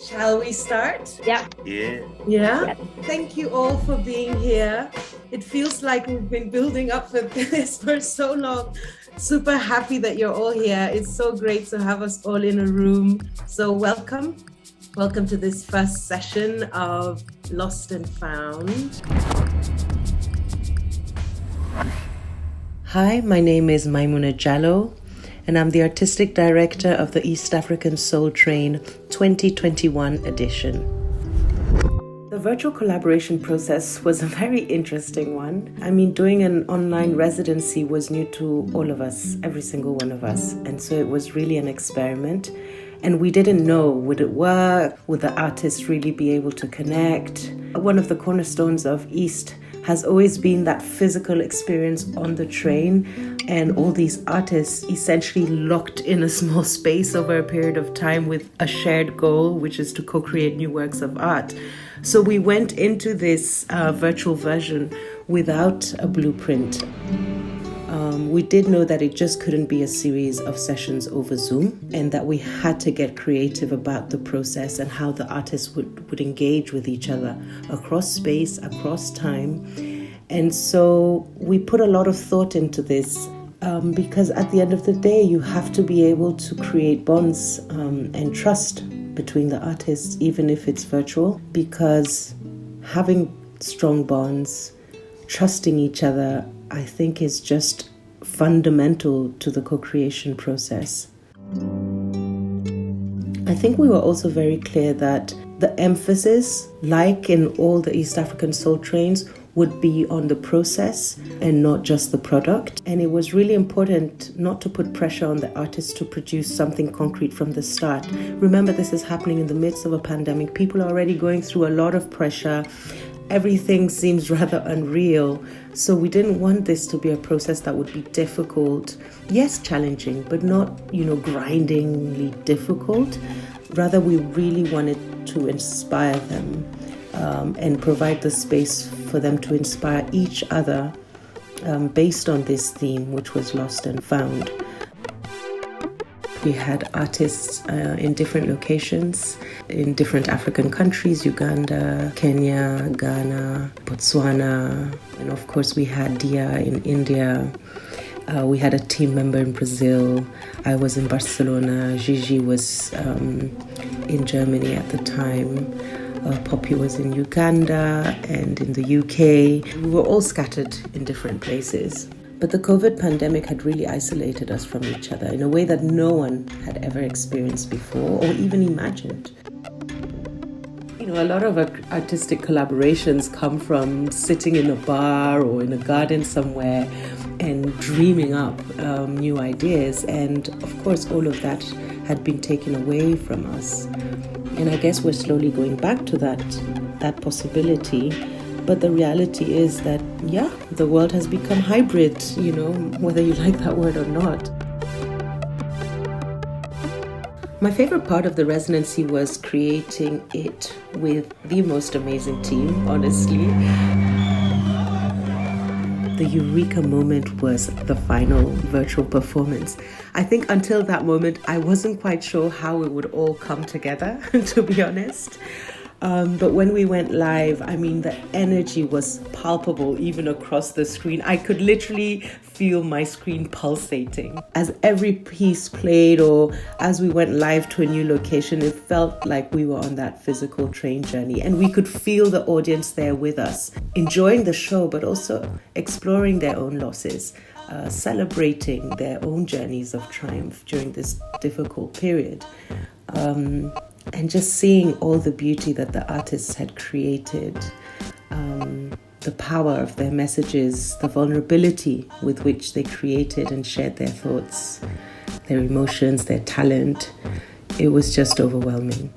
Shall we start? Yeah. Yeah? Yes. Thank you all for being here. It feels like we've been building up for this for so long. Super happy that you're all here. It's so great to have us all in a room. So welcome. Welcome to this first session of Lost and Found. Hi, my name is Maimuna Jallo, and I'm the Artistic Director of the East African Soul Train 2021 edition. The virtual collaboration process was a very interesting one. I mean, doing an online residency was new to all of us, every single one of us. And so it was really an experiment. And we didn't know, would it work? Would the artists really be able to connect? One of the cornerstones of East has always been that physical experience on the train, and all these artists essentially locked in a small space over a period of time with a shared goal, which is to co-create new works of art. So we went into this virtual version without a blueprint. We did know that it just couldn't be a series of sessions over Zoom, and that we had to get creative about the process and how the artists would engage with each other across space, across time. And so we put a lot of thought into this because at the end of the day, you have to be able to create bonds and trust between the artists, even if it's virtual, because having strong bonds, trusting each other, I think is just fundamental to the co-creation process. I think we were also very clear that the emphasis, like in all the East African Soul Trains, would be on the process and not just the product. And it was really important not to put pressure on the artists to produce something concrete from the start. Remember, this is happening in the midst of a pandemic. People are already going through a lot of pressure. Everything seems rather unreal. So we didn't want this to be a process that would be difficult. Yes, challenging, but not, grindingly difficult. Rather, we really wanted to inspire them and provide the space for them to inspire each other based on this theme, which was Lost and Found. We had artists in different locations, in different African countries, Uganda, Kenya, Ghana, Botswana, and of course we had Dia in India. We had a team member in Brazil. I was in Barcelona. Gigi was in Germany at the time. Poppy was in Uganda and in the UK. We were all scattered in different places. But the COVID pandemic had really isolated us from each other in a way that no one had ever experienced before or even imagined. A lot of artistic collaborations come from sitting in a bar or in a garden somewhere and dreaming up new ideas. And of course, all of that had been taken away from us. And I guess we're slowly going back to that possibility. But the reality is that, the world has become hybrid, whether you like that word or not. My favorite part of the residency was creating it with the most amazing team, honestly. The eureka moment was the final virtual performance. I think until that moment, I wasn't quite sure how it would all come together, to be honest. But when we went live, the energy was palpable even across the screen. I could literally feel my screen pulsating. As every piece played or as we went live to a new location, it felt like we were on that physical train journey, and we could feel the audience there with us, enjoying the show, but also exploring their own losses, celebrating their own journeys of triumph during this difficult period. And just seeing all the beauty that the artists had created, the power of their messages, the vulnerability with which they created and shared their thoughts, their emotions, their talent. It was just overwhelming.